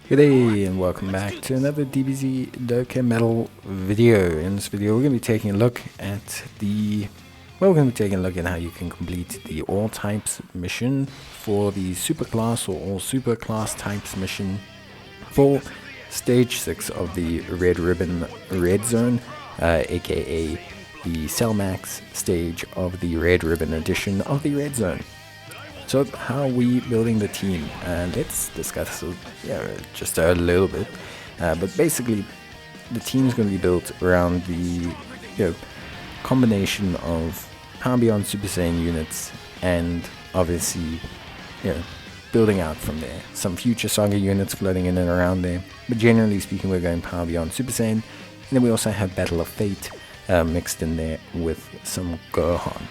Good day and welcome back to another Dbz Dokkan metal video. In this video we're going to be taking a look at how you can complete the all types mission for the superclass or all superclass types mission for stage 6 of the Red Ribbon Red Zone, aka the Cell Max stage of the Red Ribbon edition of the Red Zone. So how are we building the team? Let's discuss just a little bit. But basically, the team is going to be built around the combination of Power Beyond Super Saiyan units and obviously building out from there. Some future Saga units floating in and around there. But generally speaking, we're going Power Beyond Super Saiyan. And then we also have Battle of Fate mixed in there with some Gohan.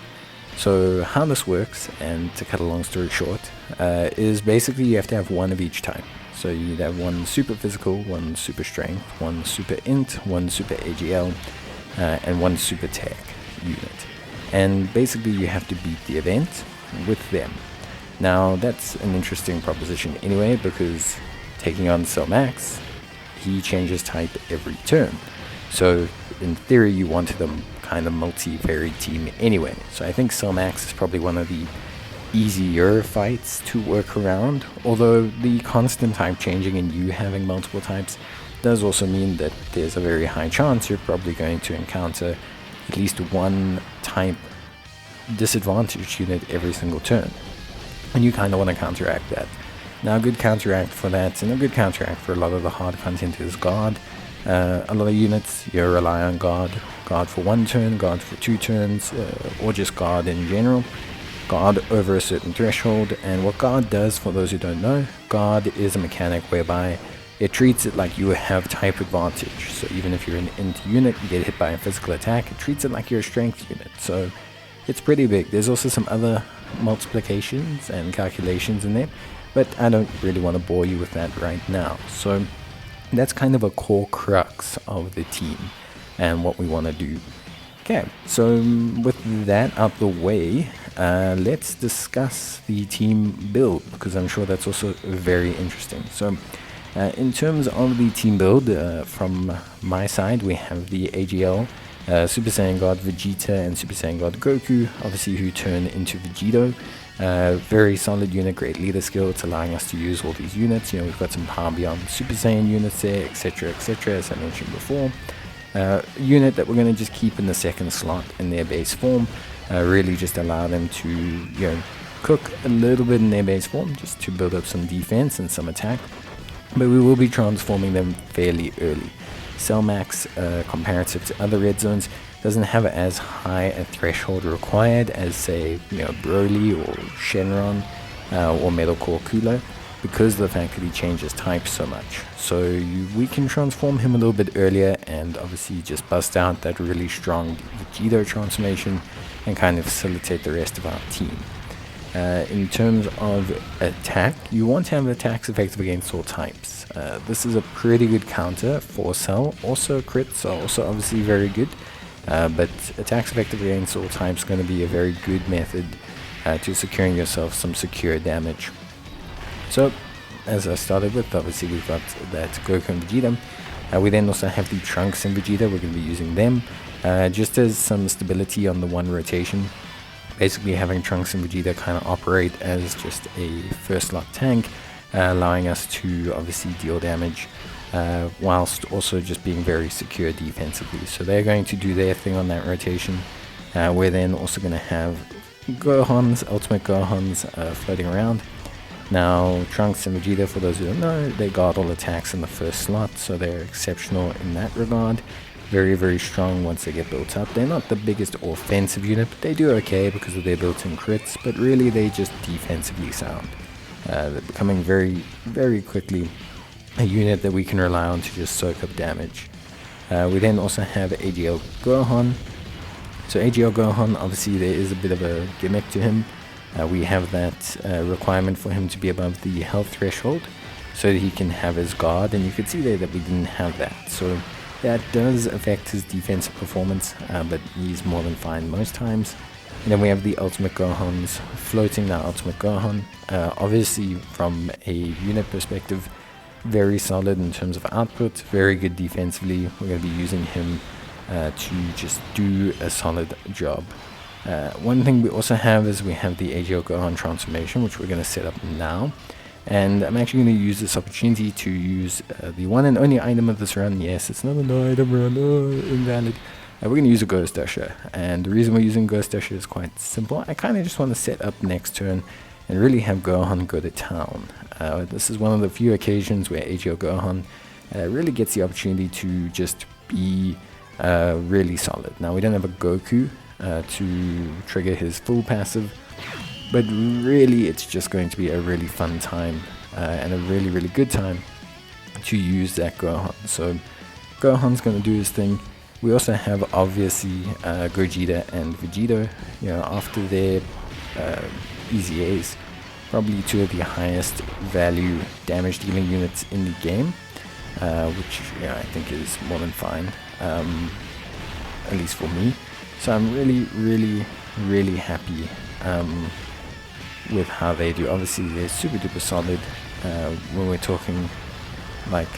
So how this works, and to cut a long story short, is basically you have to have one of each type. So you need to have one super physical, one super strength, one super int, one super AGL, and one super tag unit. And basically you have to beat the event with them. Now that's an interesting proposition anyway, because taking on Cell Max, he changes type every turn. So in theory you wanted them kind of multi-varied team anyway. So I think Cell Max is probably one of the easier fights to work around, although the constant type changing and you having multiple types does also mean that there's a very high chance you're probably going to encounter at least one type disadvantage unit every single turn, and you kind of want to counteract that. Now a good counteract for that, and a good counteract for a lot of the hard content, is guard. A lot of units you rely on guard for one turn, guard for 2 turns, or just guard in general. Guard over a certain threshold, and what guard does, for those who don't know, guard is a mechanic whereby it treats it like you have type advantage. So even if you're an int unit, you get hit by a physical attack, it treats it like you're a strength unit. So it's pretty big. There's also some other multiplications and calculations in there, but I don't really want to bore you with that right now. So that's kind of a core crux of the team and what we want to do. Okay, so with that out the way, let's discuss the team build, because I'm sure that's also very interesting. So in terms of the team build, from my side we have the AGL, Super Saiyan God Vegeta and Super Saiyan God Goku, obviously, who turn into Vegito. Very solid unit, great leader skill. It's allowing us to use all these units. We've got some Power Beyond Super Saiyan units there, etc., as I mentioned before. Unit that we're going to just keep in the second slot in their base form. Really just allow them to cook a little bit in their base form, just to build up some defense and some attack. But we will be transforming them fairly early. Cell Max, comparative to other red zones, doesn't have as high a threshold required as, say, Broly or Shenron or Metalcore Cooler, because of the fact that he changes type so much. So we can transform him a little bit earlier and obviously just bust out that really strong Vegito transformation and kind of facilitate the rest of our team. In terms of attack, you want to have attacks effective against all types. This is a pretty good counter for Cell. Also crits are also obviously very good. But attacks effective against all types is going to be a very good method to securing yourself some secure damage. So, as I started with, obviously we've got that Goku and Vegeta. We then also have the Trunks and Vegeta. We're going to be using them just as some stability on the one rotation. Basically having Trunks and Vegeta kind of operate as just a first slot tank, allowing us to obviously deal damage, whilst also just being very secure defensively. So they're going to do their thing on that rotation. We're then also going to have Gohans, Ultimate Gohans, floating around. Now Trunks and Vegeta, for those who don't know, they guard all attacks in the first slot, so they're exceptional in that regard. Very, very strong once they get built up. They're not the biggest offensive unit, but they do okay because of their built-in crits, but really they just defensively sound. They're becoming very, very quickly a unit that we can rely on to just soak up damage. We then also have AGL Gohan. So AGL Gohan, obviously there is a bit of a gimmick to him. We have that requirement for him to be above the health threshold so that he can have his guard, and you could see there that we didn't have that. So that does affect his defensive performance, but he's more than fine most times. And then we have the Ultimate Gohans floating, now Ultimate Gohan. Obviously from a unit perspective, very solid in terms of output, very good defensively. We're going to be using him to just do a solid job. One thing we also have is we have the AGL Gohan transformation, which we're going to set up now. And I'm actually going to use this opportunity to use the one and only item of this run. Yes, it's not an item run, invalid. We're going to use a Ghost Dasher. And the reason we're using Ghost Dasher is quite simple. I kind of just want to set up next turn and really have Gohan go to town. This is one of the few occasions where AGL Gohan really gets the opportunity to just be really solid. Now, we don't have a Goku to trigger his full passive, but really it's just going to be a really fun time and a really, really good time to use that Gohan. So Gohan's going to do his thing. We also have obviously Gogeta and Vegito, you know, after their EZAs, probably two of the highest value damage dealing units in the game, which I think is more than fine, at least for me. So I'm really, really, really happy with how they do. Obviously they're super duper solid when we're talking like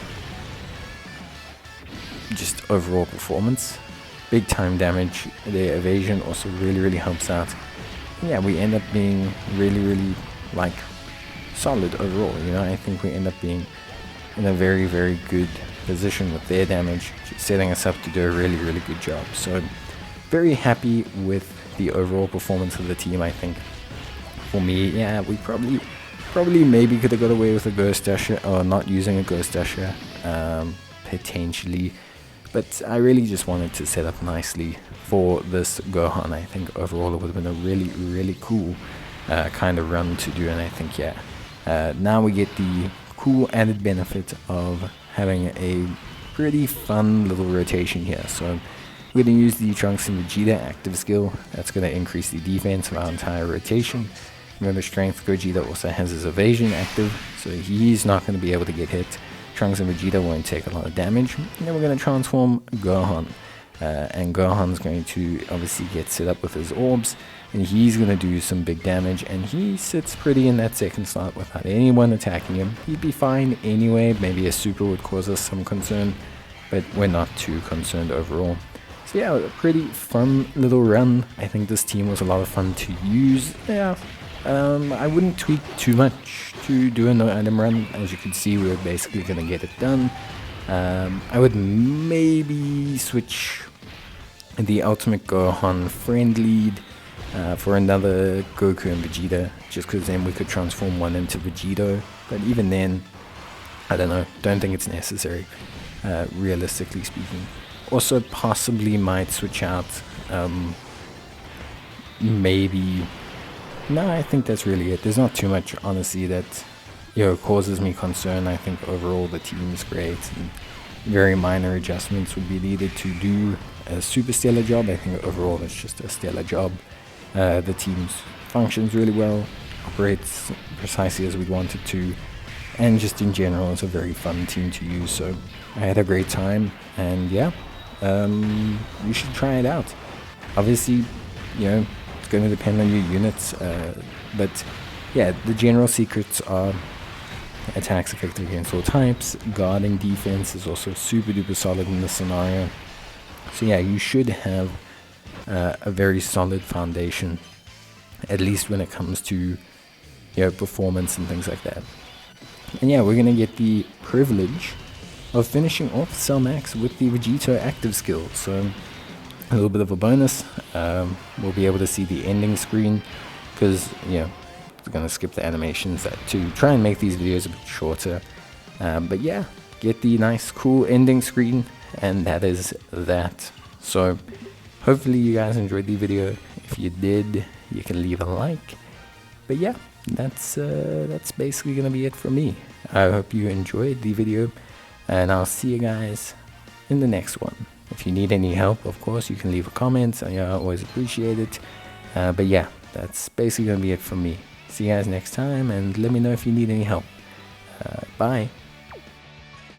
just overall performance. Big time damage. Their evasion also really, really helps out. Yeah, we end up being really, really like solid overall. You know, I think we end up being in a very, very good position with their damage, setting us up to do a really, really good job. So very happy with the overall performance of the team. I think for me, yeah, we probably maybe could have got away with a Ghost Dasher or not using a Ghost Dasher potentially, but I really just wanted to set up nicely for this Gohan. I think overall it would have been a really, really cool kind of run to do, and I think now we get the cool added benefit of having a pretty fun little rotation here. So we're going to use the Trunks and Vegeta active skill. That's going to increase the defense of our entire rotation. Remember, Strength Gogeta also has his evasion active, so he's not going to be able to get hit. Trunks and Vegeta won't take a lot of damage. And then we're going to transform Gohan. And Gohan's going to obviously get set up with his orbs, and he's going to do some big damage, and he sits pretty in that second slot without anyone attacking him. He'd be fine anyway. Maybe a super would cause us some concern, but we're not too concerned overall. So yeah, a pretty fun little run. I think this team was a lot of fun to use. Yeah, I wouldn't tweak too much to do a no item run. As you can see, we were basically going to get it done. I would maybe switch the Ultimate Gohan friend lead for another Goku and Vegeta, just because then we could transform one into Vegito. But even then, I don't know, don't think it's necessary, realistically speaking. Also possibly might switch out maybe. No, I think that's really it. There's not too much, honestly, that causes me concern. I think overall the team is great, and very minor adjustments would be needed to do a super stellar job. I think overall it's just a stellar job. The team functions really well, operates precisely as we'd want it to, and just in general it's a very fun team to use. So I had a great time, and yeah, you should try it out. Obviously, it's going to depend on your units, but yeah, the general secrets are attacks effective against all types. Guarding defense is also super duper solid in this scenario. So yeah, you should have a very solid foundation, at least when it comes to performance and things like that. And yeah, we're gonna get the privilege of finishing off Cell Max with the Vegito active skill. So a little bit of a bonus. We'll be able to see the ending screen, because it's gonna skip the animations to try and make these videos a bit shorter. But yeah, get the nice cool ending screen, and that is that. So hopefully you guys enjoyed the video. If you did, you can leave a like. But yeah, that's basically gonna be it for me. I hope you enjoyed the video, and I'll see you guys in the next one. If you need any help, of course, you can leave a comment. I always appreciate it. But yeah, that's basically gonna be it from me. See you guys next time, and let me know if you need any help. Bye.